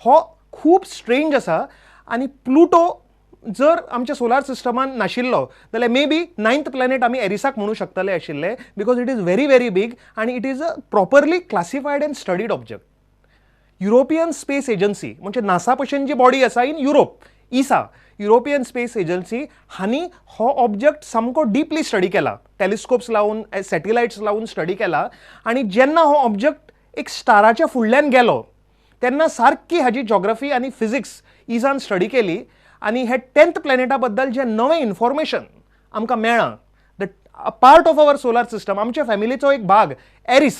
हो खूब स्ट्रेंज आसा आनी प्लुटो जर आमच्या सोलार सिस्टमान नाशिल्लो जाल्यार मे बी 9th प्लॅनेट आमी एरिसाक म्हणू शकतले आशिल्ले because it is very very बीग आनी it is a properly classified and studied object. European space agency म्हणजे नासा भशेन जी बॉडी आसा इन युरोप, इसा युरोपियन स्पेस एजन्सी हांणी हो ऑब्जेक्ट सामको डीपली स्टडी केला, टेलिस्कोप्स लावून सॅटेलायट्स लावून स्टडी केला आनी जेन्ना हो ऑब्जेक्ट एक स्टाराच्या फुडल्यान गेलो तेन्ना सारकी हाजी जॉग्राफी आनी फिजिक्स इजान स्टडी केली आनी हे 10th प्लॅनेटा बद्दल जे नवें इन्फॉर्मेशन आमकां मेळ्ळां, the part of our solar system, आमच्या फॅमिलीचो एक भाग एरिस,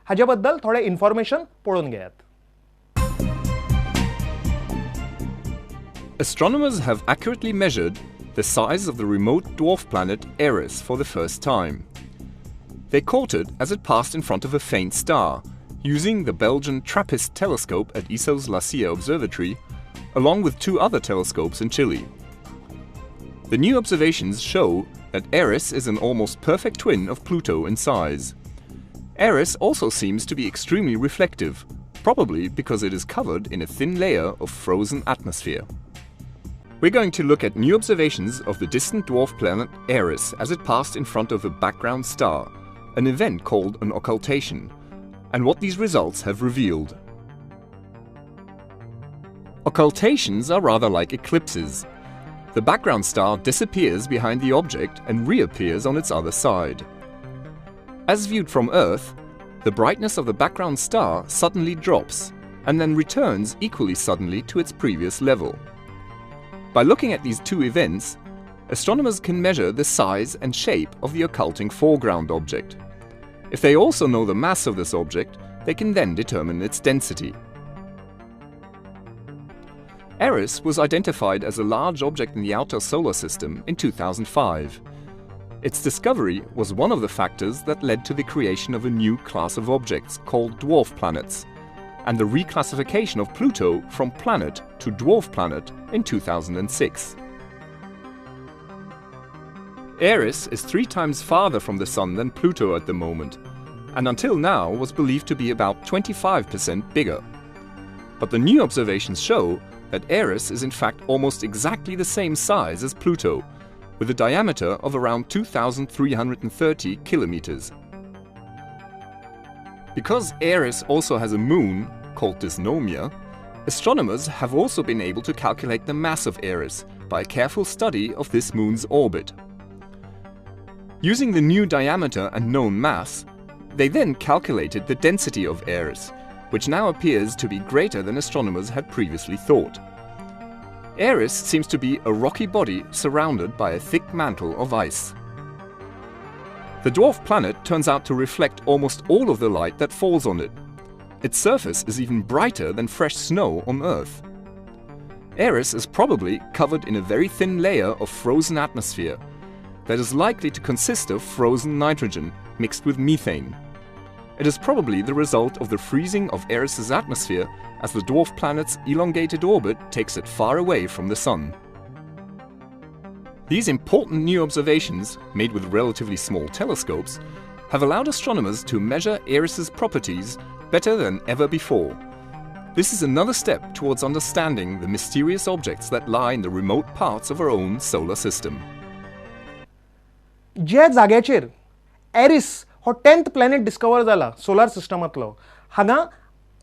हाजे बद्दल थोडें इन्फॉर्मेशन पळोवन घेयात. Astronomers have accurately measured the size of the remote dwarf planet Eris for the first time. They caught it as it passed in front of a faint star, using the Belgian TRAPPIST telescope at ESO's La Silla Observatory, along with 2 other telescopes in Chile. The new observations show that Eris is an almost perfect twin of Pluto in size. Eris also seems to be extremely reflective, probably because it is covered in a thin layer of frozen atmosphere. We're going to look at new observations of the distant dwarf planet Eris as it passed in front of a background star, an event called an occultation, and what these results have revealed. Occultations are rather like eclipses. The background star disappears behind the object and reappears on its other side. As viewed from Earth, the brightness of the background star suddenly drops and then returns equally suddenly to its previous level. By looking at these 2 events, astronomers can measure the size and shape of the occulting foreground object. If they also know the mass of this object, they can then determine its density. Eris was identified as a large object in the outer solar system in 2005. Its discovery was one of the factors that led to the creation of a new class of objects called dwarf planets, and the reclassification of Pluto from planet to dwarf planet in 2006. Eris is 3 times farther from the Sun than Pluto at the moment, and until now was believed to be about 25% bigger. But the new observations show that Eris is in fact almost exactly the same size as Pluto, with a diameter of around 2,330 kilometers. Because Eris also has a moon, called Dysnomia, astronomers have also been able to calculate the mass of Eris by a careful study of this moon's orbit. Using the new diameter and known mass, they then calculated the density of Eris, which now appears to be greater than astronomers had previously thought. Eris seems to be a rocky body surrounded by a thick mantle of ice. The dwarf planet turns out to reflect almost all of the light that falls on it. Its surface is even brighter than fresh snow on Earth. Eris is probably covered in a very thin layer of frozen atmosphere that is likely to consist of frozen nitrogen mixed with methane. It is probably the result of the freezing of Eris's atmosphere as the dwarf planet's elongated orbit takes it far away from the Sun. These important new observations, made with relatively small telescopes, have allowed astronomers to measure Eris's properties better than ever before. This is another step towards understanding the mysterious objects that lie in the remote parts of our own solar system. जे जाग्याचेर Eris हो 10th planet discover जाला solar सिस्टमांतलो, हांगा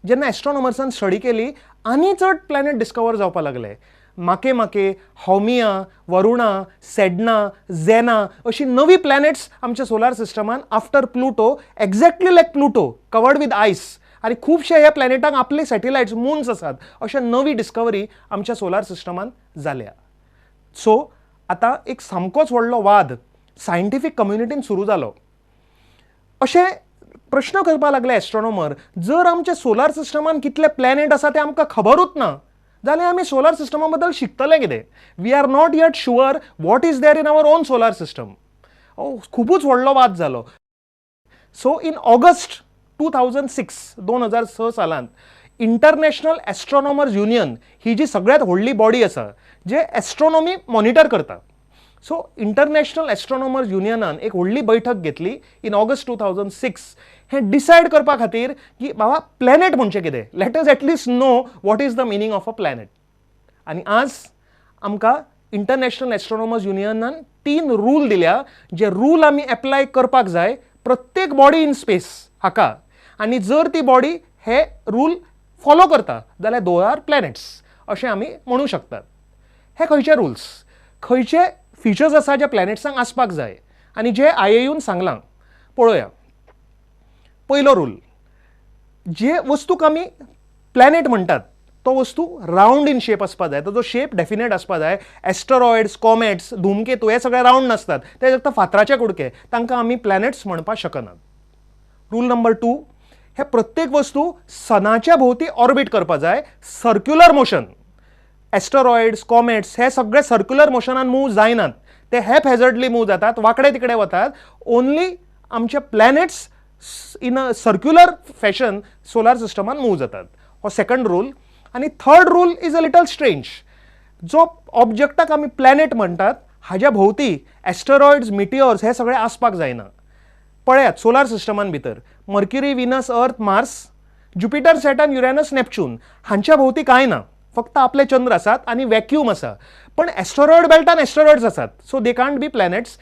जेन्ना एस्ट्रोनॉमर्सान study केली आनी चड planet discover जावपाक लागले. माके माके, हॉमिया, वरुणा, सेडना, झेना अशी नवी प्लॅनेट्स आमच्या सोलार सिस्टमान after Pluto, exactly like Pluto, covered with ice, आनी खुबशे ह्या प्लॅनेटांक आपले सॅटेलायट्स, मून्स आसात, अशा नवी डिस्कवरी आमच्या सोलार सिस्टमान जाल्या. सो आतां एक सामकोच व्हडलो वाद सायंटिफीक कम्युनिटीन सुरू जालो. अशे प्रश्न करपाक लागले एस्ट्रोनॉमर, जर आमच्या सोलार सिस्टमान कितले प्लॅनेट आसा ते आमकां खबरूच ना जाल्यार आमी सोलार सिस्टमा बद्दल शिकतले कितें? We are not yet sure what is there in our own solar system. खूबच व्हडलो वाद जालो. सो इन ऑगस्ट 2006 सालांत इंटरनॅशनल एस्ट्रोनॉमर्स युनियन ही जी सगळ्यात व्हडली बॉडी आसा जे एस्ट्रोनॉमी मॉनिटर करता, सो इंटरनॅशनल एस्ट्रोनॉमर्स युनियनान एक व्हडली बैठक घेतली इन ऑगस्ट 2006. हें डिसायड करपा खातीर की बाबा प्लॅनेट म्हणजे कितें, let us at least know what is the meaning of a planet. आनी आज आमकां इंटरनॅशनल एस्ट्रोनॉमर्स युनियनान 3 रूल दिल्या, जे रूल आमी एप्लाय करपाक जाय प्रत्येक बॉडी इन स्पेस हाका. आनी जर ती बॉडी हे रूल फॉलो करता जाल्यार दो आर प्लॅनेट्स अशें आमी म्हणू शकतात. हे खंयचे रुल्स, खंयचे फिचर्स आसा जे प्लॅनेट्सांक आसपाक जाय आनी जे IAUन सांगलां पळोवया. पयलो रूल, जे वस्तूक आमी प्लॅनेट म्हणटात तो वस्तू रावंड इन शेप आसपा जाय, ताजो शेप डेफिनेट आसपा जाय. एस्टरॉयड्स, कॉमेट्स, धुमकेतू हे सगळे रावंड नासतात, ते फक्त फातराचे कुडके, तांकां आमी प्लॅनेट्स म्हणपाक शकनात. रूल नंबर 2, हे प्रत्येक वस्तू सनाच्या भोवती ऑर्बिट करपा जाय, सर्क्युलर मोशन. एस्टरॉयड्स, कॉमेट्स हे सगळे सर्क्युलर मोशनान मूव जायनात, ते हॅप हॅझर्डली मूव जातात, वाकडे तिकडे वतात. ओन्ली आमचे प्लॅनेट्स इन अ सर्क्युलर फॅशन सोलार सिस्टमान मूव जातात. हो सेकंड रूल. आनी third rule is a little strange. जो ऑब्जेक्टाक आमी प्लॅनेट म्हणटात हाज्या भोवती एस्टरॉयड्स, मिटिओर्स हे सगळे आसपाक जायना. पळयात सोलार सिस्टमान भितर Mercury, Venus, Earth, Mars, Jupiter, Saturn, Uranus, Neptune हांच्या भोवती कांय ना, फक्त आपले चंद्र आसात आनी वॅक्यूम आसा. पण एस्टरॉयड बेल्टान एस्टरॉयड्स आसात, so they can't be planets.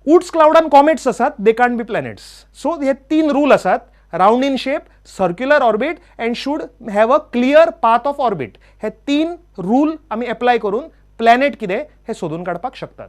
उड्स क्लाउडान कॉमेट्स आसात, they can't be planets. So हे 3 रूल आसात, round in shape, circular orbit and should have a clear path of orbit. हे 3 रूल आमी एप्लाय करून प्लॅनेट कितें हे सोदून काडपाक शकतात.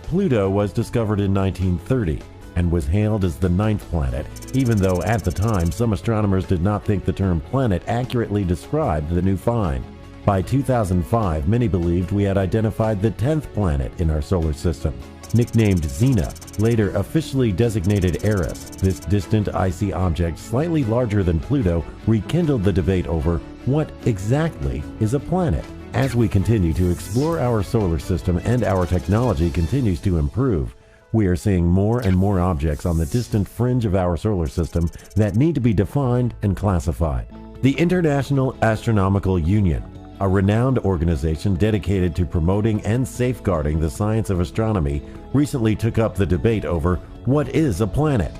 Pluto was discovered in 1930 and was hailed as the 9th planet, even though at the time some astronomers did not think the term planet accurately described the new find. By 2005, many believed we had identified the 10th planet in our solar system. Nicknamed Xena, later officially designated Eris, this distant icy object slightly larger than Pluto rekindled the debate over what exactly is a planet. As we continue to explore our solar system and our technology continues to improve, we are seeing more and more objects on the distant fringe of our solar system that need to be defined and classified. The International Astronomical Union, a renowned organization dedicated to promoting and safeguarding the science of astronomy, recently took up the debate over what is a planet.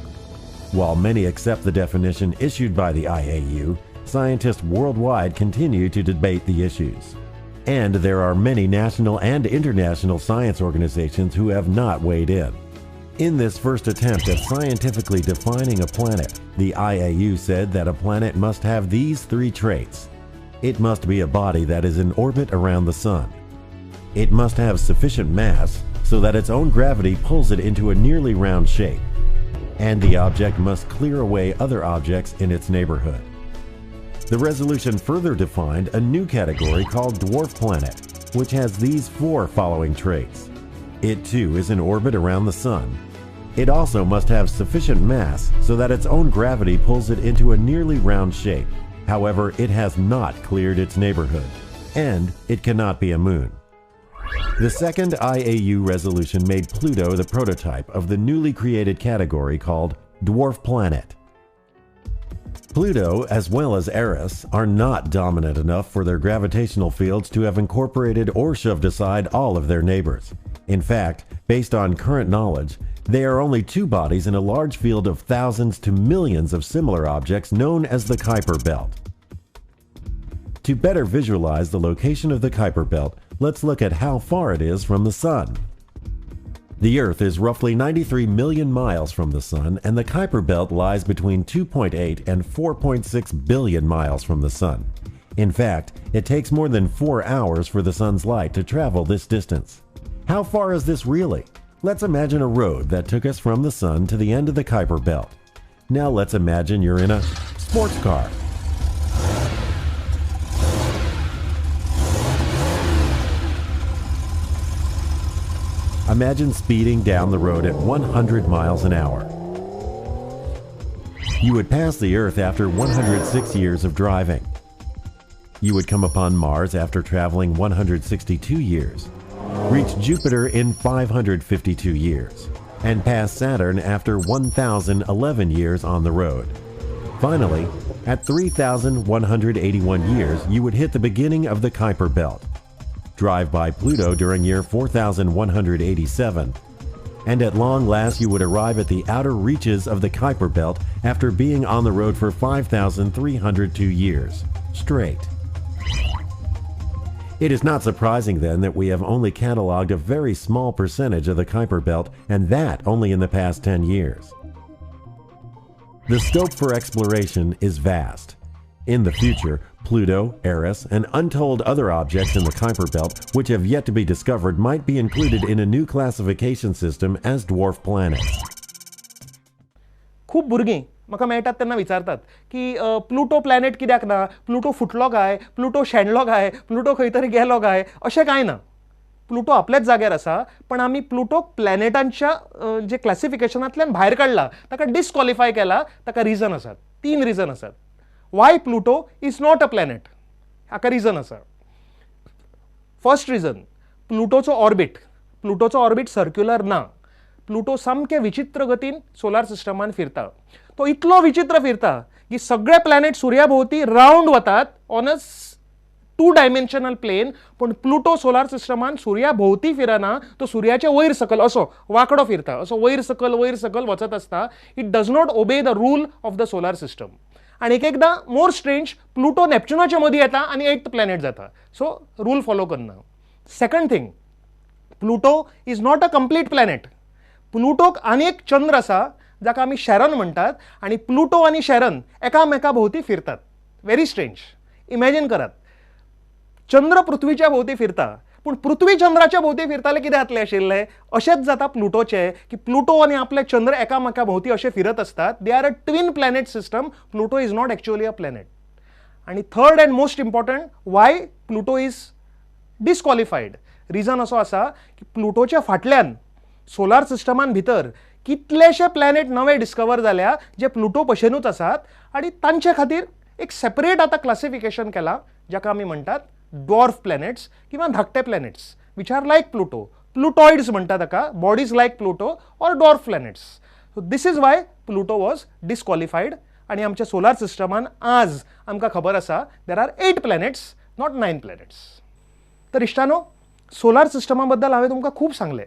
While many accept the definition issued by the IAU, scientists worldwide continue to debate the issues. And there are many national and international science organizations who have not weighed in. In this first attempt at scientifically defining a planet, the IAU said that a planet must have these 3 traits. It must be a body that is in orbit around the sun. It must have sufficient mass so that its own gravity pulls it into a nearly round shape. And the object must clear away other objects in its neighborhood. The resolution further defined a new category called dwarf planet, which has these 4 following traits. It too is in orbit around the sun. It also must have sufficient mass so that its own gravity pulls it into a nearly round shape. However, it has not cleared its neighborhood, and it cannot be a moon. The second IAU resolution made Pluto the prototype of the newly created category called dwarf planet. Pluto, as well as Eris, are not dominant enough for their gravitational fields to have incorporated or shoved aside all of their neighbors. In fact, based on current knowledge, they are only 2 bodies in a large field of thousands to millions of similar objects known as the Kuiper Belt. To better visualize the location of the Kuiper Belt, let's look at how far it is from the Sun. The Earth is roughly 93 million miles from the Sun, and the Kuiper Belt lies between 2.8 and 4.6 billion miles from the Sun. In fact, it takes more than 4 hours for the Sun's light to travel this distance. How far is this really? Let's imagine a road that took us from the Sun to the end of the Kuiper Belt. Now let's imagine you're in a sports car. Imagine speeding down the road at 100 miles an hour. You would pass the Earth after 106 years of driving. You would come upon Mars after traveling 162 years, reach Jupiter in 552 years, and pass Saturn after 1,011 years on the road. Finally, at 3,181 years, you would hit the beginning of the Kuiper Belt. Drive by Pluto during year 4187, and at long last you would arrive at the outer reaches of the Kuiper Belt after being on the road for 5,302 years, straight. It is not surprising then that we have only cataloged a very small percentage of the Kuiper Belt, and that only in the past 10 years. The scope for exploration is vast. In the future, Pluto, Eris, and untold other objects in the Kuiper Belt which have yet to be discovered might be included in a new classification system as dwarf planets. खूप भुरगीं म्हाका मेळटात तेन्ना विचारतात की Pluto planet कित्याक ना, Pluto फुटलो काय, प्लुटो शेणलो काय, प्लुटो खंय तरी गेलो काय, अशें कांय ना. प्लुटो आपल्याच जाग्यार आसा, पण आमी प्लुटोक प्लॅनेटांच्या जे क्लासिफिकेशनांतल्यान भायर काडला, ताका डिस्क्वॉलिफाय केला. ताका रिजन आसात, 3 रिजन आसात. Why Pluto is not a planet, हाका रिजन आसा. फर्स्ट रिजन, प्लुटोचो ऑर्बिट सर्क्युलर ना. प्लुटो सामके विचित्र गतीन सोलार सिस्टमान फिरता. तो इतलो विचित्र फिरता की सगळे प्लॅनेट सुर्या भोवती रावंड वतात ऑन अ 2 डायमेन्शनल प्लेन, पण प्लुटो सोलार सिस्टमान सुर्या भोवती फिरना. तो सुर्याच्या वयर सकल असो वांकडो फिरता, असो वयर सकल वचत आसता. It does not obey the rule of the solar system. आणि एकदा मोर स्ट्रेंज, प्लुटो नेपच्यूनाच्या मदीं येता आणि 8th प्लॅनेट जाता. सो रूल फॉलो करना. Second thing, Pluto is not a complete planet. प्लुटोक आनीक चंद्र आसा जाका आमी शेरन म्हणटात, आणि प्लुटो आणि शेरन एकामेका भोवती फिरतात. Very strange. इमॅजिन करात, चंद्र पृथ्वीच्या भोवती फिरता, पण पृथ्वी चंद्राच्या भोवती फिरताले कितें जातलें आशिल्लें? अशेंच जाता प्लुटोचे, की प्लुटो आणि आपले चंद्र एकामेका भोवती अशे फिरत असतात. They are a twin planet system. Pluto is not actually a planet. आणि third and most important, why Pluto is disqualified. Reason असो आसा की प्लुटोच्या फाटल्यान सोलार सिस्टमान भितर कितलेशे प्लॅनेट नवे डिस्कवर जाल्या जे प्लुटो भशेनूच आसात, आणि तांचे खातीर एक सेपरेट आता क्लासिफिकेशन केला जाका आमी म्हणटात ड्वॉर्फ प्लॅनेट्स किंवा धाकटे planets, which are like Pluto. Plutoids म्हणटा ताका, bodies like Pluto or dwarf planets. So this is why Pluto was disqualified. आणि आमच्या सोलार सिस्टमान आज आमकां खबर आसा there are 8 planets, not 9 planets. तर इश्टानो, सोलार सिस्टमा बद्दल हांवें तुमकां खूब सांगलें.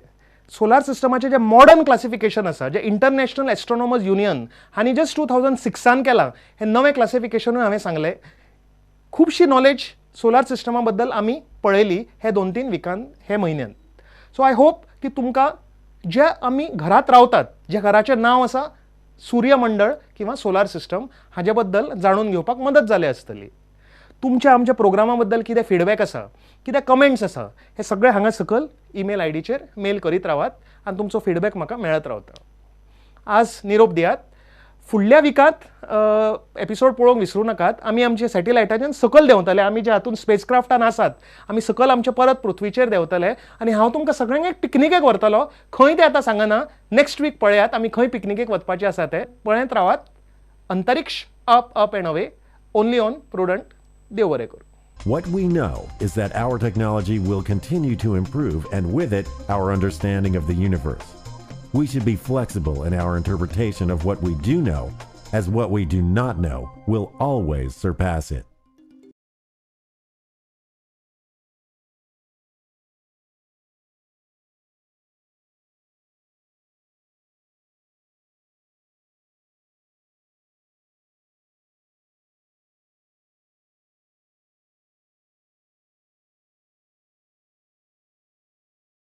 सोलार सिस्टमाचे जे मॉडर्न क्लासिफिकेशन आसा, जे इंटरनॅशनल एस्ट्रोनॉमर्स युनियन हांणी जस्ट 2006 केलां, हे नवे क्लासिफिकेशनूय हांवें सांगलें. खुबशी नॉलेज सोलार सिस्टमा बद्दल आमी पळयली हे 2-3 विकान, हे म्हयन्यान. सो आय होप की तुमकां जे आमी घरात रावतात, जे घराचें नांव आसा सूर्यमंडळ किंवा सोलार सिस्टम, हाजे बद्दल जाणून घेवपाक मदत जाली आसतली. तुमच्या आमच्या प्रोग्रामा बद्दल कितें फीडबॅक आसा, कितें कमेंट्स आसा, हे सगळे हांगा सकल ईमेल आयडीचेर मेल करीत रावात, आनी तुमचो फीडबॅक म्हाका मेळत रावता. आज निरोप दियात. फुडल्या विकांत एपिसोड पळोवंक विसरूं नाकात. आमी आमचे सॅटेलायटाच्यान सकल देंवतले. आमी जे हातून स्पेसक्राफ्टान आसात, आमी सकल आमचे परत पृथ्वीचेर देंवतले. आनी हांव तुमकां सगळ्यांक एक पिकनिकेक व्हरतलो. खंय तें आतां सांगना, नेक्स्ट वीक पळयात आमी खंय पिकनिकेक वचपाचें आसा तें. पळयत रावात. अंतरिक्ष up up and away, only on prudent. देव बरें करूं. What we know is that our technology will continue to improve, and with it, our understanding of the universe. We should be flexible in our interpretation of what we do know, as what we do not know will always surpass it.